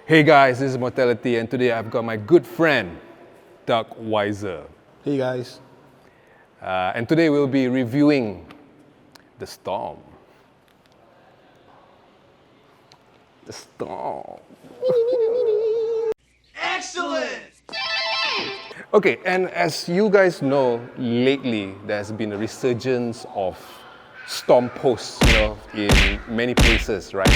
Hey guys, this is Mortality, and today I've got my good friend, Darkwiser. Hey guys. And today we'll be reviewing the Storm. The Storm. Excellent! Okay, and as you guys know, lately there's been a resurgence of Storm posts, in many places, right?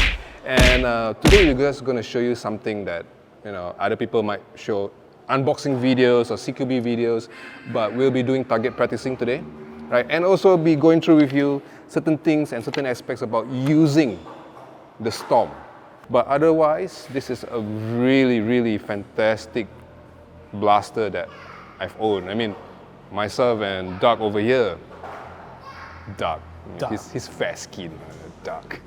And today we're just going to show you something that, other people might show unboxing videos or CQB videos, but we'll be doing target practicing today, right? And also be going through with you certain things and certain aspects about using the Storm. But otherwise, this is a really, really fantastic blaster that I've owned. I mean, myself and Dark over here, Dark. He's fair skinned, Dark.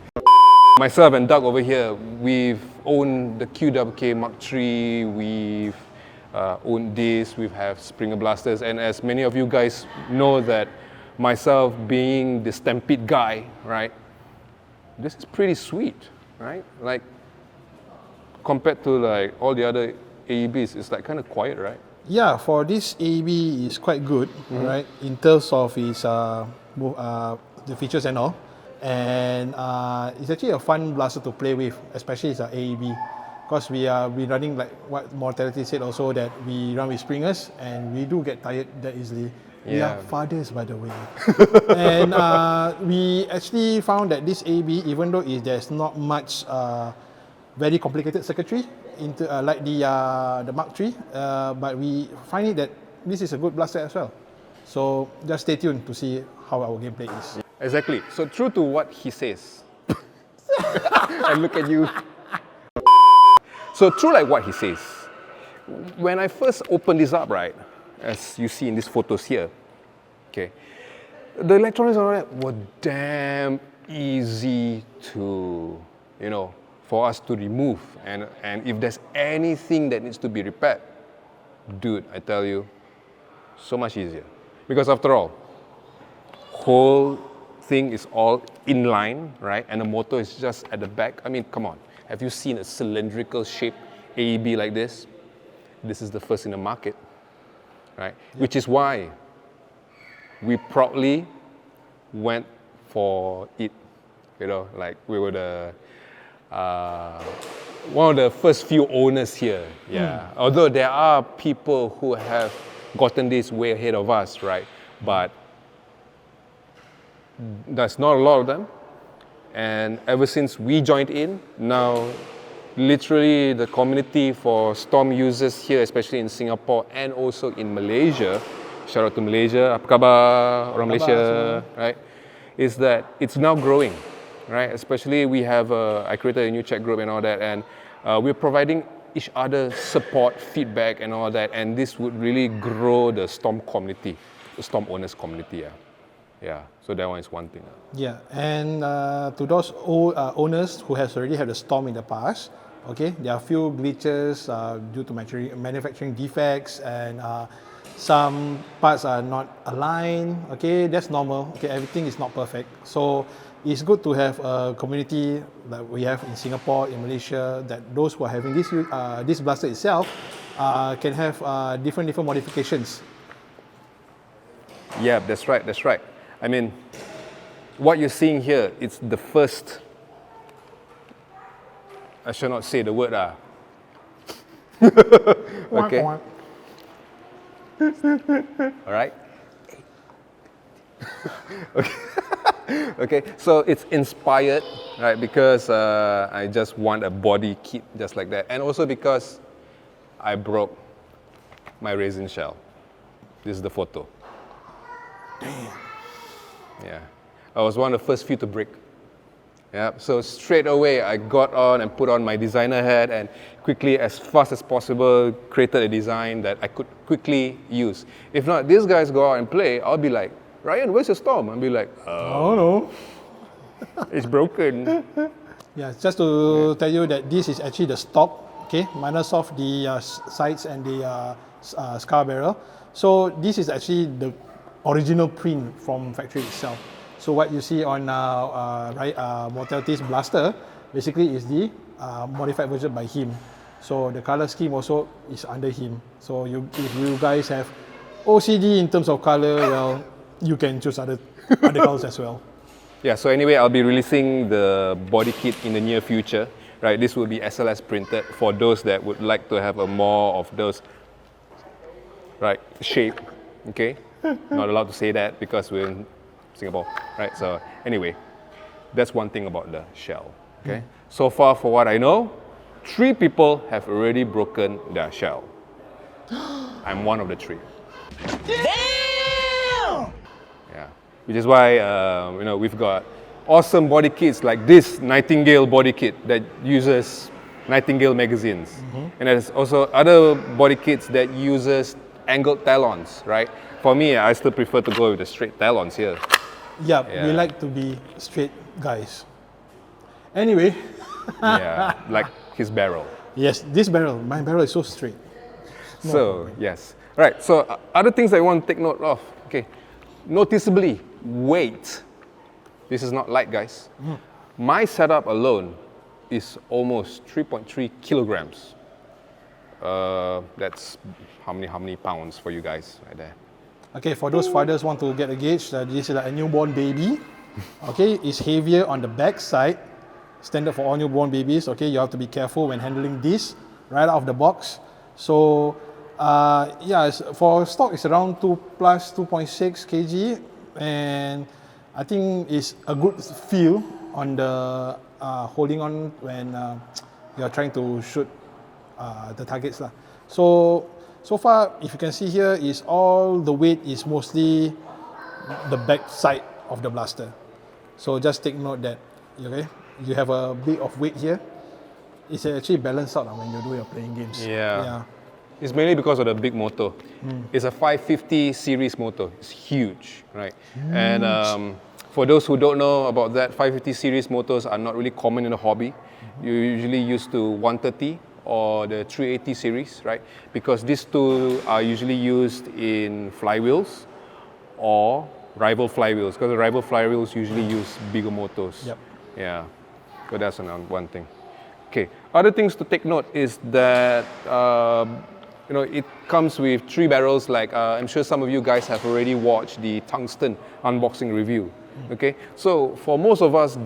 Myself and Doug over here, we've owned the QWK Mark III, we've owned this, we have Springer blasters, and as many of you guys know that myself being the Stampede guy, right, this is pretty sweet, right? Like, compared to like all the other AEBs, it's like kind of quiet, right? Yeah, for this AEB is quite good, right? In terms of its the features and all. And it's actually a fun blaster to play with, especially it's an AEB, because we running like what Mortality said also, that we run with Springers and we do get tired that easily. Yeah. We are fathers, by the way. And we actually found that this AEB, even though there's not much very complicated circuitry into like the Mark III, but we find it that this is a good blaster as well. So just stay tuned to see how our gameplay is. Exactly. So true to what he says. And look at you. So true like what he says. When I first opened this up, right, as you see in these photos here, okay, the electronics and all that were damn easy to, for us to remove. And if there's anything that needs to be repaired, dude, I tell you, so much easier. Because after all, whole thing is all inline, right? And the motor is just at the back. I mean, come on. Have you seen a cylindrical shaped AEB like this? This is the first in the market, right? Yep. Which is why we proudly went for it. Like we were the one of the first few owners here. Yeah. Although there are people who have gotten this way ahead of us, right? But there's not a lot of them, and ever since we joined in, now literally the community for Storm users here, especially in Singapore and also in Malaysia, shout out to Malaysia, apa khabar orang Malaysia, right, is that it's now growing, right? Especially we have, I created a new chat group and all that, and we're providing each other support, feedback and all that, and this would really grow the Storm community, the Storm owners community, yeah. So that one is one thing. Yeah, and to those old owners who has already had a Storm in the past, okay, there are a few glitches due to manufacturing defects, and some parts are not aligned. Okay, that's normal. Okay, everything is not perfect. So it's good to have a community that we have in Singapore, in Malaysia, that those who are having this blaster itself can have different modifications. Yeah, that's right. I mean, what you're seeing here, it's the first, I shall not say the word, okay. All right. Okay, so it's inspired, right, because I just want a body kit just like that, and also because I broke my resin shell. This is the photo. Damn. Yeah, I was one of the first few to break. Yeah, so straight away I got on and put on my designer hat and quickly, as fast as possible, created a design that I could quickly use. If not, these guys go out and play, I'll be like, Ryan, where's your Storm? I'll be like, oh no, it's broken. Yeah, just to tell you that this is actually the stock, okay, minus off the sides and the scar barrel. So this is actually the original print from factory itself. So what you see on Mortality's blaster basically is the modified version by him. So the color scheme also is under him. So if you guys have OCD in terms of color, well, you can choose other colors as well. Yeah, so anyway, I'll be releasing the body kit in the near future, right? This will be SLS printed for those that would like to have a more of those, right, shape, okay? Not allowed to say that because we're in Singapore, right? So anyway, that's one thing about the shell, okay? So far, for what I know, 3 people have already broken their shell. I'm one of the 3. Damn! Yeah, which is why you know, we've got awesome body kits like this Nightingale body kit that uses Nightingale magazines, and there's also other body kits that uses angled talons, right? For me, I still prefer to go with the straight talons here. Yeah, Yeah. we like to be straight guys. Anyway, Yeah, like his barrel. yes, this barrel, my barrel is so straight. So yes, right. So other things I want to take note of. Okay, noticeably weight. This is not light, guys. My setup alone is almost 3.3 kilograms. That's how many pounds for you guys right there? Okay, for those fathers want to get a gauge, this is like a newborn baby. Okay, it's heavier on the back side. Standard for all newborn babies. Okay, you have to be careful when handling this right out of the box. So, yeah, for stock it's around 2.6 kg, and I think it's a good feel on the holding on when you are trying to shoot the targets lah. So far, if you can see here, is all the weight is mostly the back side of the blaster. So just take note that, okay, you have a bit of weight here. It's actually balanced out when you do your playing games. Yeah. It's mainly because of the big motor. It's a 550 series motor. It's huge, right? And for those who don't know about that, 550 series motors are not really common in the hobby. You usually used to 130 or the 380 series, right? Because these two are usually used in flywheels or rival flywheels, because the rival flywheels usually use bigger motors. Yep. Yeah, so that's one thing. Okay, other things to take note is that you know, it comes with 3 barrels. Like I'm sure some of you guys have already watched the tungsten unboxing review. Okay, so for most of us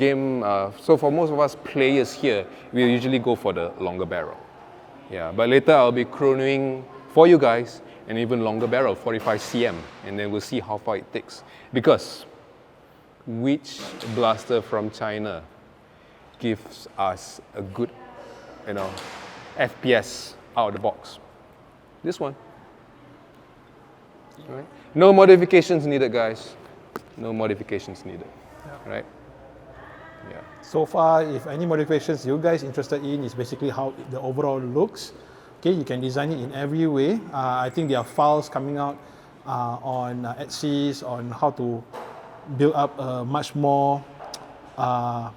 players here, we usually go for the longer barrel. Yeah, but later I'll be chronoing for you guys an even longer barrel, 45 cm, and then we'll see how far it takes. Because which blaster from China gives us a good, you know, FPS out of the box? This one. Right? No modifications needed, guys. No modifications needed. Right? Yeah. So far, if any modifications you guys interested in, is basically how the overall looks. Okay, you can design it in every way. I think there are files coming out on Etsy on how to build up a much more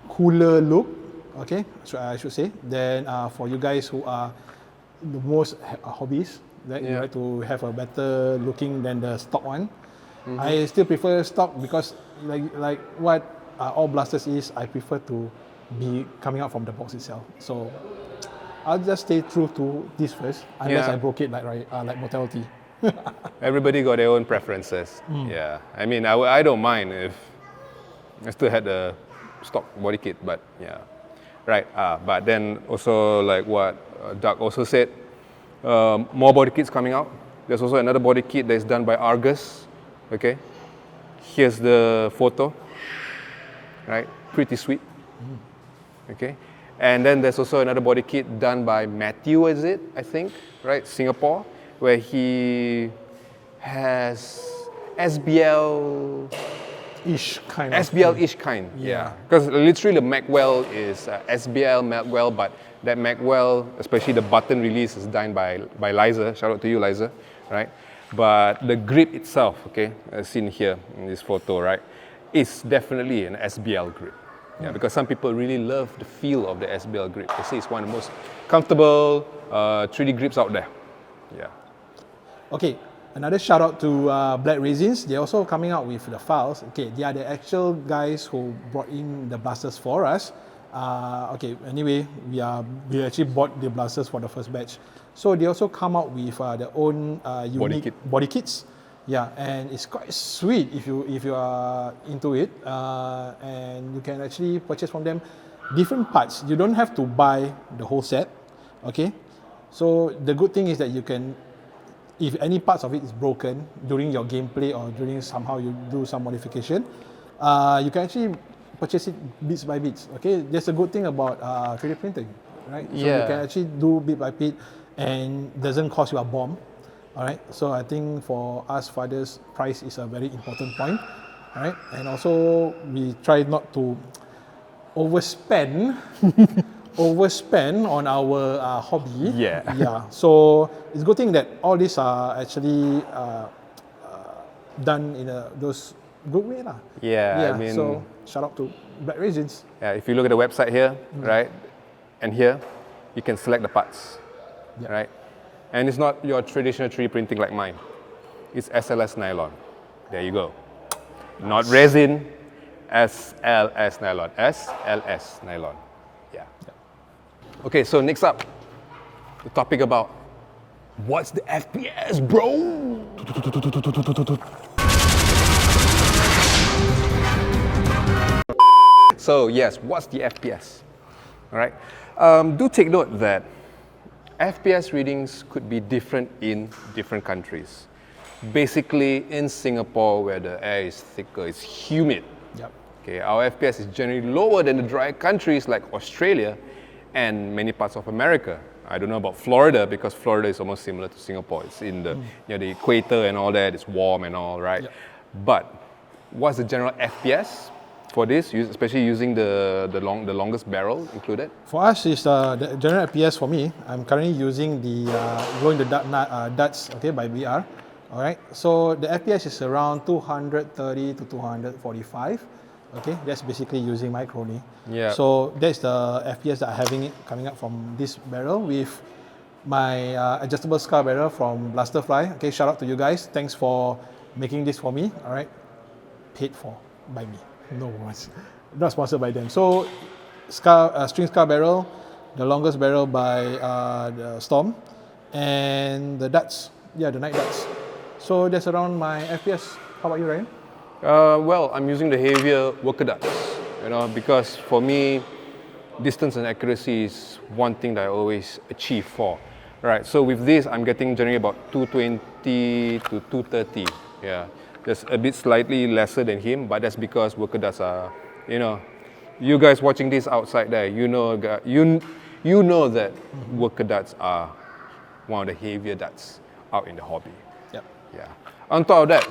cooler look. Okay, so I should say. Then for you guys who are the most hobbies, that you like to have a better looking than the stock one. I still prefer stock because like what all blasters is, I prefer to be coming out from the box itself. So I'll just stay true to this first, unless I broke it like Mortality. Everybody got their own preferences. Yeah, I mean, I don't mind if I still had the stock body kit, but yeah, right. But then also like what Doug also said, more body kits coming out. There's also another body kit that's done by Argus. Okay, here's the photo. Right, pretty sweet. Okay, and then there's also another body kit done by Matthew, is it? I think, right, Singapore, where he has SBL-ish kind. SBL-ish kind, yeah. Because literally the Magwell is SBL Magwell, but that Magwell, especially the button release, is done by Liza. Shout out to you, Liza, right? But the grip itself, okay, as seen here in this photo, right, is definitely an SBL grip. Yeah, because some people really love the feel of the SBL grip. They say it's one of the most comfortable 3D grips out there. Yeah. Okay, another shout out to Black Resins. They're also coming out with the files. Okay, they are the actual guys who brought in the blasters for us. Okay, anyway, we actually bought the blasters for the first batch. So they also come out with their own unique body kits. Yeah, and it's quite sweet if you are into it, and you can actually purchase from them different parts. You don't have to buy the whole set. Okay, so the good thing is that you can, if any parts of it is broken during your gameplay or during somehow you do some modification, you can actually purchase it bits by bits. Okay, that's a good thing about 3D printing, right? So you can actually do bit by bit and doesn't cost you a bomb. All right, so I think for us fathers, price is a very important point. All right, and also we try not to overspend on our hobby. Yeah. So it's a good thing that all these are actually done in those good way lah. I mean, so shout out to Black Raisins. Yeah, if you look at the website here, right, and here, you can select the parts, right? And it's not your traditional 3D printing like mine. It's SLS nylon. There you go. Not resin, SLS nylon. SLS nylon. Yeah. Okay, so next up, the topic about what's the FPS, bro? So yes, what's the FPS? All right. Do take note that FPS readings could be different in different countries. Basically, in Singapore, where the air is thicker, it's humid. Okay, our FPS is generally lower than the dry countries like Australia and many parts of America. I don't know about Florida because Florida is almost similar to Singapore. It's in the the equator and all that. It's warm and all, right? But what's the general FPS for this, especially using the longest barrel included? For us, is the general FPS for me. I'm currently using the Glowing the Darts, okay, by BR. All right, so the FPS is around 230 to 245. Okay, that's basically using my crony. So that's the FPS that I'm having coming up from this barrel with my adjustable scar barrel from Blasterfly. Okay, shout out to you guys. Thanks for making this for me. All right, paid for by me. No one's not sponsored by them. So string scar barrel, the longest barrel by the Storm, and the darts. Yeah, the night darts. So that's around my FPS. How about you, Ryan? Well, I'm using the heavier worker darts, because for me, distance and accuracy is one thing that I always achieve for. Right, so with this, I'm getting generally about 220 to 230. Yeah, just a bit slightly lesser than him, but that's because worker darts are, you guys watching this outside there, you know that worker darts are one of the heavier darts out in the hobby. Yeah. On top of that,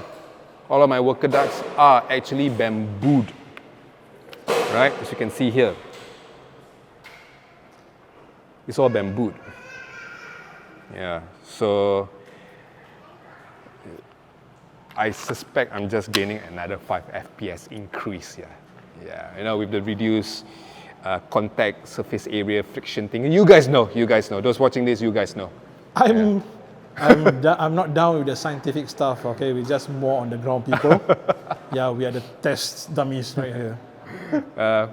all of my worker darts are actually bambooed, right? As you can see here, it's all bambooed. Yeah, so I suspect I'm just gaining another 5 FPS increase here. Yeah, with the reduced contact surface area friction thing. You guys know. Those watching this, you guys know. I'm not down with the scientific stuff, okay? We're just more on the ground people. Yeah, we are the test dummies right here.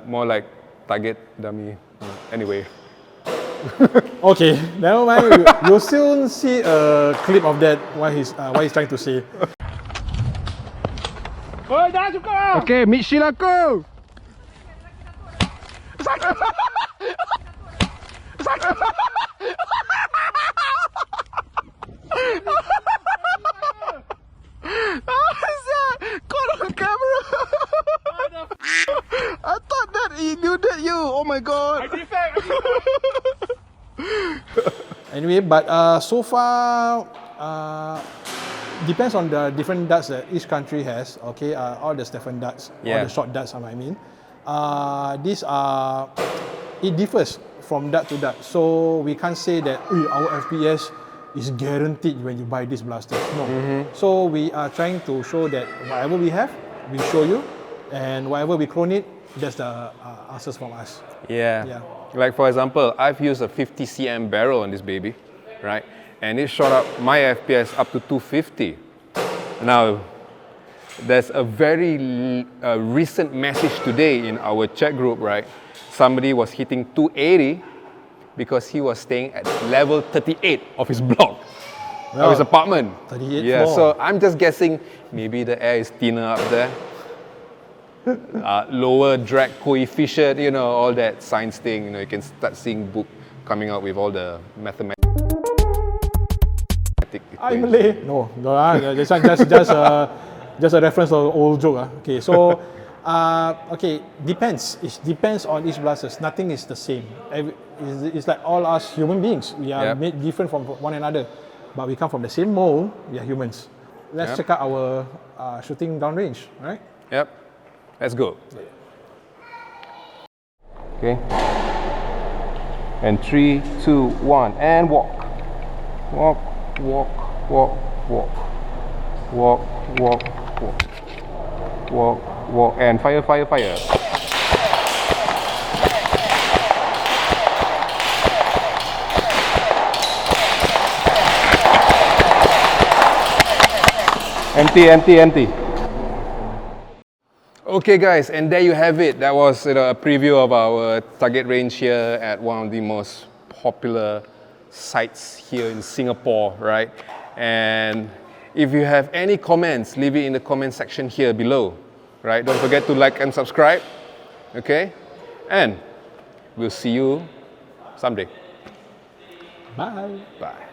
More like target dummy. Anyway. Okay, never mind. You'll soon see a clip of that, what he's trying to say. Oi, dah cukup! Okay, meet shield aku! Sakit! Sakit! Caught on camera! I thought that he eluded you! Oh my god! Anyway, but so far, depends on the different darts that each country has. Okay, all the Stefan darts, all the short darts, I mean. These are, it differs from dart to dart. So we can't say that our FPS is guaranteed when you buy this blaster. No. So we are trying to show that whatever we have, we show you, and whatever we clone it, that's the answers from us. Yeah. Like for example, I've used a 50 cm barrel on this baby, right? And it shot up my FPS up to 250. Now, there's a very recent message today in our chat group, right? somebody was hitting 280 because he was staying at level 38 of his block, of his apartment. 38 Yeah, floor. so I'm just guessing maybe the air is thinner up there. Lower drag coefficient, you know, all that science thing. You know, you can start seeing book coming out with all the mathematics. I'm Malay. No, this one just a reference to an old joke. Okay, so okay, depends. It depends on each blasters. Nothing is the same. It's like all us human beings. We are made different from one another, but we come from the same mold. We are humans. Let's check out our shooting downrange, right? Yep. Let's go. Okay. And 3, 2, 1, and walk. Walk, walk, walk, walk. Walk, walk, walk. Walk, walk, and fire, fire, fire. Empty, empty, empty. Okay guys, and there you have it. That was a preview of our target range here at one of the most popular sites here in Singapore, right? And if you have any comments, leave it in the comment section here below, right? Don't forget to like and subscribe, okay? And we'll see you someday. Bye. Bye.